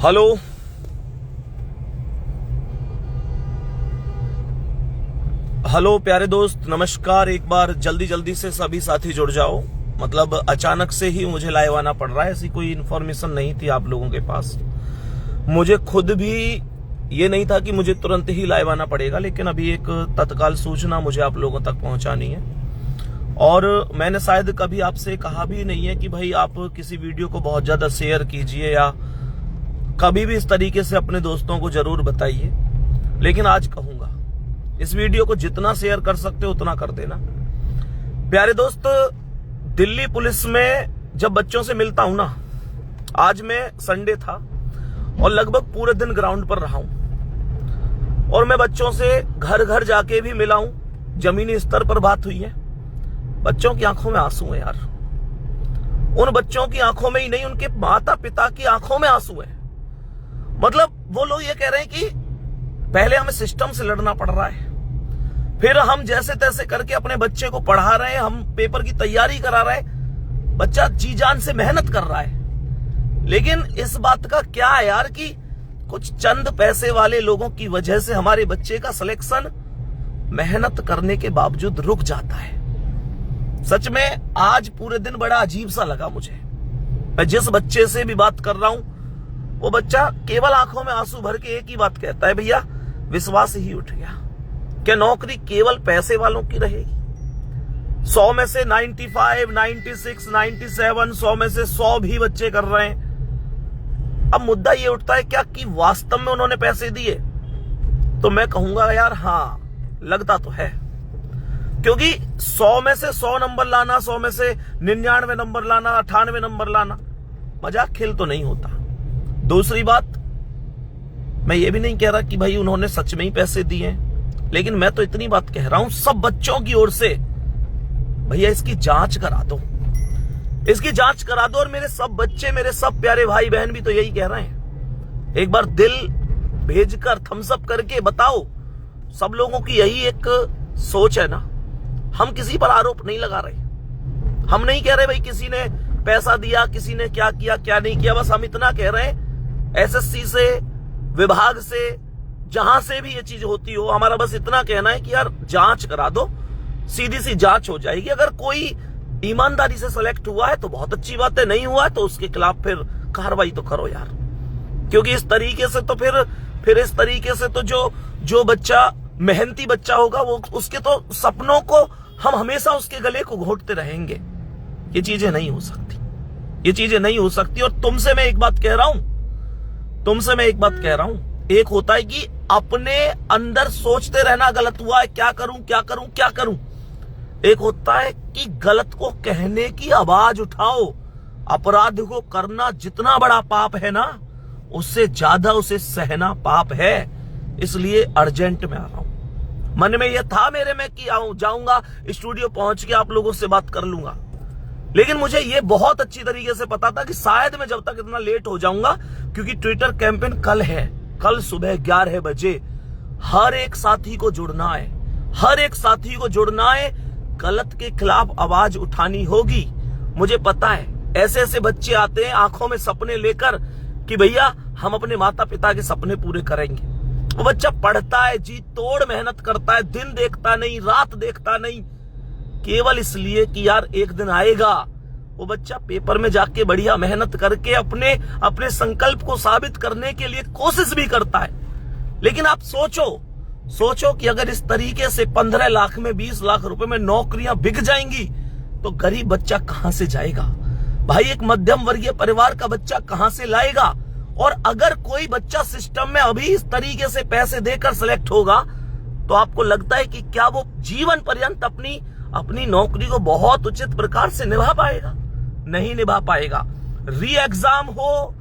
Hello hello प्यारे दोस्त, नमस्कार। एक बार जल्दी से सभी साथी जुड़ जाओ। मतलब अचानक से ही मुझे लाइव आना पड़ रहा है, ऐसी कोई इन्फॉर्मेशन नहीं थी आप लोगों के पास। मुझे खुद भी ये नहीं था कि मुझे तुरंत ही लाइव आना पड़ेगा, लेकिन अभी एक तत्काल सूचना मुझे आप लोगों तक पहुंचानी है। और मैंने शायद कभी आपसे कहा भी नहीं है कि भाई आप किसी वीडियो को बहुत ज्यादा शेयर कीजिए या कभी भी इस तरीके से अपने दोस्तों को जरूर बताइए, लेकिन आज कहूंगा इस वीडियो को जितना शेयर कर सकते हो उतना कर देना। प्यारे दोस्त, दिल्ली पुलिस में जब बच्चों से मिलता हूं ना, आज मैं संडे था और लगभग पूरे दिन ग्राउंड पर रहा हूं और मैं बच्चों से घर घर जाके भी मिला हूं, जमीनी स्तर पर बात हुई है। बच्चों की आंखों में आंसू है यार। उन बच्चों की आंखों में ही नहीं, उनके माता पिता की आंखों में आंसू है। मतलब वो लोग ये कह रहे हैं कि पहले हमें सिस्टम से लड़ना पड़ रहा है, फिर हम जैसे तैसे करके अपने बच्चे को पढ़ा रहे हैं, हम पेपर की तैयारी करा रहे हैं, बच्चा जी जान से मेहनत कर रहा है। लेकिन इस बात का क्या है यार कि कुछ चंद पैसे वाले लोगों की वजह से हमारे बच्चे का सिलेक्शन मेहनत करने के बावजूद रुक जाता है। सच में आज पूरे दिन बड़ा अजीब सा लगा मुझे। मैं जिस बच्चे से भी बात कर रहा हूं, वो बच्चा केवल आंखों में आंसू भर के एक ही बात कहता है, भैया विश्वास ही उठ गया। क्या नौकरी केवल पैसे वालों की रहेगी? 100 में से 95, 96, 97, 100 में से 100 भी बच्चे कर रहे हैं। अब मुद्दा ये उठता है क्या कि वास्तव में उन्होंने पैसे दिए? तो मैं कहूंगा यार हाँ, लगता तो है, क्योंकि 100 में से 100 नंबर लाना, 100 में से 99 नंबर लाना, 98 नंबर लाना मजाक खेल तो नहीं होता। दूसरी बात, मैं ये भी नहीं कह रहा कि भाई उन्होंने सच में ही पैसे दिए हैं, लेकिन मैं तो इतनी बात कह रहा हूं सब बच्चों की ओर से, भैया इसकी जांच करा दो, इसकी जांच करा दो। और मेरे सब बच्चे, मेरे सब प्यारे भाई बहन भी तो यही कह रहे हैं। एक बार दिल भेजकर थम्स अप करके बताओ। सब लोगों की यही एक सोच है ना। हम किसी पर आरोप नहीं लगा रहे, हम नहीं कह रहे भाई किसी ने पैसा दिया, किसी ने क्या किया क्या नहीं किया। बस हम इतना कह रहे हैं, एसएससी से, विभाग से, जहां से भी ये चीज होती हो, हमारा बस इतना कहना है कि यार जांच करा दो, सीधी सी जांच हो जाएगी। अगर कोई ईमानदारी से सेलेक्ट हुआ है तो बहुत अच्छी बात है, नहीं हुआ है तो उसके खिलाफ फिर कार्रवाई तो करो यार। क्योंकि इस तरीके से तो फिर इस तरीके से तो जो बच्चा मेहनती बच्चा होगा, वो उसके तो सपनों को हम हमेशा उसके गले को घोंटते रहेंगे। ये चीजें नहीं हो सकती, ये चीजें नहीं हो सकती। और तुमसे मैं एक बात कह रहा हूं, एक होता है कि अपने अंदर सोचते रहना गलत हुआ है, क्या करूं क्या करूं क्या करूं। एक होता है कि गलत को कहने की आवाज उठाओ। अपराध को करना जितना बड़ा पाप है ना, उससे ज्यादा उसे सहना पाप है। इसलिए अर्जेंट में आ रहा हूं। मन में यह था मेरे में कि जाऊंगा स्टूडियो, पहुंच के आप लोगों से बात कर लूंगा, लेकिन मुझे यह बहुत अच्छी तरीके से पता था कि शायद मैं जब तक इतना लेट हो जाऊंगा, क्योंकि ट्विटर कैंपेन कल है, कल सुबह 11 बजे। हर एक साथी को जुड़ना है, हर एक साथी को जुड़ना है, गलत के खिलाफ आवाज उठानी होगी। मुझे पता है ऐसे ऐसे बच्चे आते हैं आंखों में सपने लेकर कि भैया हम अपने माता पिता के सपने पूरे करेंगे। वो बच्चा पढ़ता है, जी तोड़ मेहनत करता है, दिन देखता नहीं, रात देखता नहीं, केवल इसलिए कि यार एक दिन आएगा वो बच्चा पेपर में जाके बढ़िया मेहनत करके अपने संकल्प को साबित करने के लिए कोशिश भी करता है। लेकिन आप सोचो कि अगर इस तरीके से 15 लाख में, 20 लाख रुपए में नौकरियां बिक जाएंगी तो गरीब बच्चा कहां से जाएगा भाई? एक मध्यम वर्गीय परिवार का बच्चा कहां से लाएगा? और अगर कोई बच्चा सिस्टम में अभी इस तरीके से पैसे देकर सिलेक्ट होगा तो आपको लगता है कि क्या वो जीवन पर्यंत अपनी नौकरी को बहुत उचित प्रकार से निभा पाएगा? नहीं निभा पाएगा। री एग्जाम हो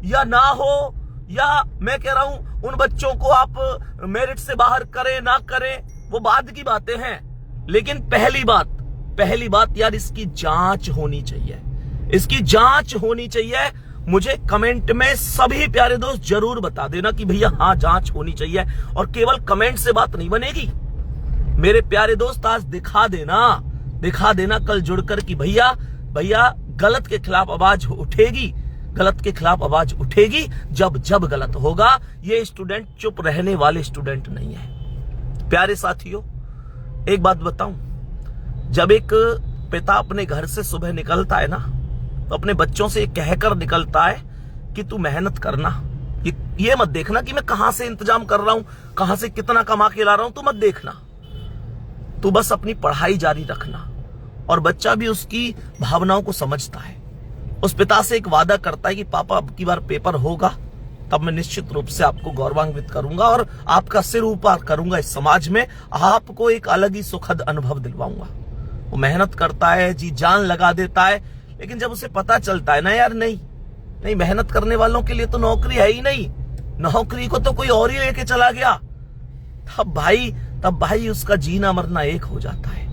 या ना हो, या मैं कह रहा हूं उन बच्चों को आप मेरिट से बाहर करें ना करें, वो बाद की बातें हैं। लेकिन पहली बात यार, इसकी जांच होनी चाहिए, इसकी जांच होनी चाहिए। मुझे कमेंट में सभी प्यारे दोस्त जरूर बता देना कि भैया हाँ जांच होनी चाहिए। और केवल कमेंट से बात नहीं बनेगी मेरे प्यारे दोस्त, आज दिखा देना कल जुड़कर कि भैया गलत के खिलाफ आवाज उठेगी। गलत के खिलाफ आवाज उठेगी जब जब गलत होगा। ये स्टूडेंट चुप रहने वाले स्टूडेंट नहीं है। प्यारे साथियों, एक बात बताऊं, जब एक पिता अपने घर से सुबह निकलता है ना, तो अपने बच्चों से कहकर निकलता है कि तू मेहनत करना, ये मत देखना कि मैं कहां से इंतजाम कर रहा हूं, कहां से कितना कमा के ला रहा हूं, तू मत देखना, तू बस अपनी पढ़ाई जारी रखना। और बच्चा भी उसकी भावनाओं को समझता है। उस पिता से एक वादा करता है कि पापा अब की बार पेपर होगा, तब मैं निश्चित रूप से आपको गौरवान्वित करूंगा और आपका सिर ऊपर करूंगा इस समाज में, आपको एक अलग ही सुखद अनुभव दिलवाऊंगा। वो मेहनत करता है, जी जान लगा देता है, लेकिन जब उसे पता चलता है ना यार नहीं मेहनत करने वालों के लिए तो नौकरी है ही नहीं, नौकरी को तो कोई और ही लेके चला गया, तब भाई उसका जीना मरना एक हो जाता है।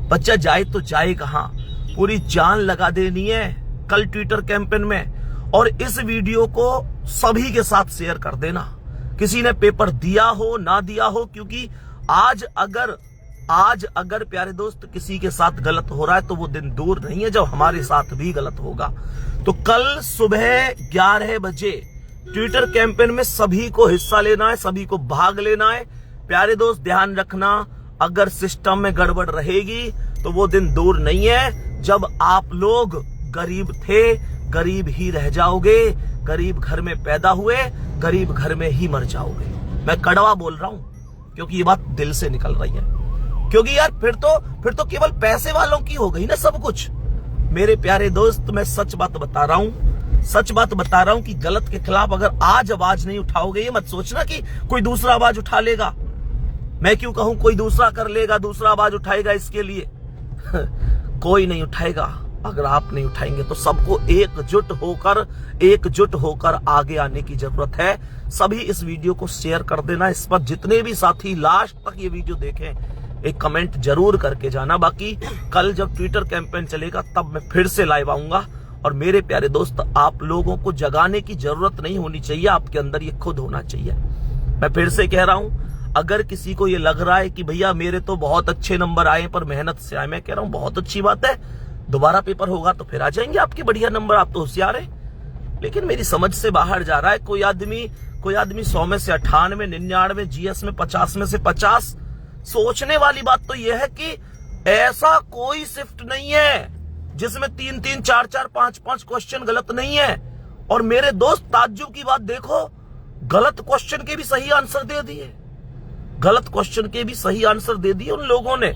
बच्चा जाए तो जाए कहां, पूरी जान लगा देनी है कल ट्विटर कैंपेन में। और इस वीडियो को सभी के साथ शेयर कर देना, किसी ने पेपर दिया हो ना दिया हो, क्योंकि आज अगर प्यारे दोस्त किसी के साथ गलत हो रहा है तो वो दिन दूर नहीं है जब हमारे साथ भी गलत होगा। तो कल सुबह 11 बजे ट्विटर कैंपेन में सभी को हिस्सा लेना है, सभी को भाग लेना है। प्यारे दोस्त ध्यान रखना, अगर सिस्टम में गड़बड़ रहेगी तो वो दिन दूर नहीं है जब आप लोग गरीब थे, गरीब ही रह जाओगे, गरीब घर में पैदा हुए, गरीब घर में ही मर जाओगे। मैं कड़वा बोल रहा हूं क्योंकि ये बात दिल से निकल रही है, क्योंकि यार फिर तो केवल पैसे वालों की हो गई ना सब कुछ। मेरे प्यारे दोस्त, मैं सच बात बता रहा हूं कि गलत के खिलाफ अगर आज आवाज नहीं उठाओगे, ये मत सोचना कि कोई दूसरा आवाज उठा लेगा। मैं क्यों कहूं कोई दूसरा कर लेगा, दूसरा आवाज उठाएगा इसके लिए कोई नहीं उठाएगा। अगर आप नहीं उठाएंगे तो सबको एकजुट होकर आगे आने की जरूरत है। सभी इस वीडियो को शेयर कर देना, इस पर जितने भी साथी लास्ट तक ये वीडियो देखें एक कमेंट जरूर करके जाना। बाकी कल जब ट्विटर कैंपेन चलेगा तब मैं फिर से लाइव आऊंगा। और मेरे प्यारे दोस्त, आप लोगों को जगाने की जरूरत नहीं होनी चाहिए, आपके अंदर ये खुद होना चाहिए। मैं फिर से कह रहा हूं, अगर किसी को ये लग रहा है कि भैया मेरे तो बहुत अच्छे नंबर आए पर मेहनत से आए, मैं कह रहा हूं बहुत अच्छी बात है, दोबारा पेपर होगा तो फिर आ जाएंगे आपके बढ़िया नंबर, आप तो होशियार है। लेकिन मेरी समझ से बाहर जा रहा है। कोई आदमी 100 में से 98, 99, जीएस में 50 में से 50। सोचने वाली बात तो यह है कि ऐसा कोई शिफ्ट नहीं है जिसमें 3-3, 4-4, 5-5 क्वेश्चन गलत नहीं है। और मेरे दोस्त, ताज्जुब की बात देखो, गलत क्वेश्चन के भी सही आंसर दे दिए, गलत क्वेश्चन के भी सही आंसर दे दिए उन लोगों ने।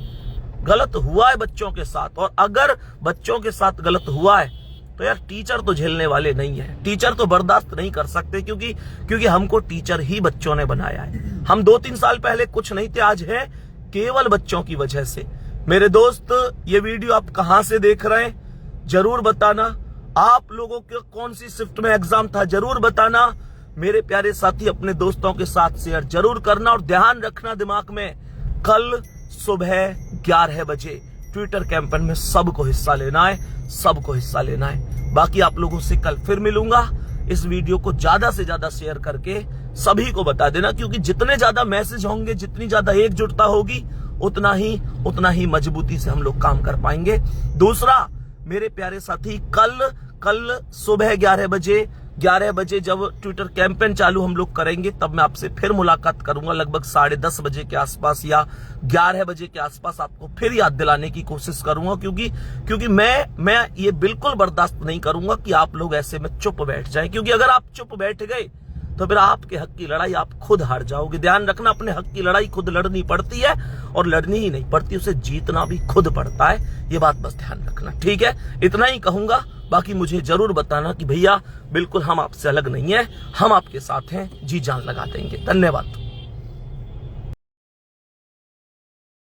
गलत हुआ है बच्चों के साथ, और अगर बच्चों के साथ गलत हुआ है तो यार टीचर तो झेलने वाले नहीं है, टीचर तो बर्दाश्त नहीं कर सकते, क्योंकि हमको टीचर ही बच्चों ने बनाया है। हम 2-3 साल पहले कुछ नहीं थे, आज है केवल बच्चों की वजह से। मेरे दोस्त, ये वीडियो आप कहां से देख रहे हैं जरूर बताना। आप लोगों के कौन सी शिफ्ट में एग्जाम था जरूर बताना। मेरे प्यारे साथी, अपने दोस्तों के साथ शेयर जरूर करना। और ध्यान रखना दिमाग में, कल सुबह 11 बजे ट्विटर कैंपेन में सबको हिस्सा लेना है, बाकी आप लोगों से कल फिर मिलूंगा। इस वीडियो को ज्यादा से ज्यादा शेयर करके सभी को बता देना, क्योंकि जितने ज्यादा मैसेज होंगे, जितनी ज्यादा एकजुटता होगी, उतना ही मजबूती से हम लोग काम कर पाएंगे। दूसरा, मेरे प्यारे साथी, कल सुबह 11 बजे जब ट्विटर कैंपेन चालू हम लोग करेंगे, तब मैं आपसे फिर मुलाकात करूंगा लगभग 10:30 बजे के आसपास या 11 बजे के आसपास। आपको फिर याद दिलाने की कोशिश करूंगा, क्योंकि मैं ये बिल्कुल बर्दाश्त नहीं करूंगा कि आप लोग ऐसे में चुप बैठ जाएं, क्योंकि अगर आप चुप बैठ गए तो फिर आपके हक की लड़ाई आप खुद हार जाओगे। ध्यान रखना, अपने हक की लड़ाई खुद लड़नी पड़ती है, और लड़नी ही नहीं पड़ती, उसे जीतना भी खुद पड़ता है। ये बात बस ध्यान रखना, ठीक है? इतना ही कहूंगा। बाकी मुझे जरूर बताना कि भैया बिल्कुल हम आपसे अलग नहीं है, हम आपके साथ हैं, जी जान लगा देंगे। धन्यवाद।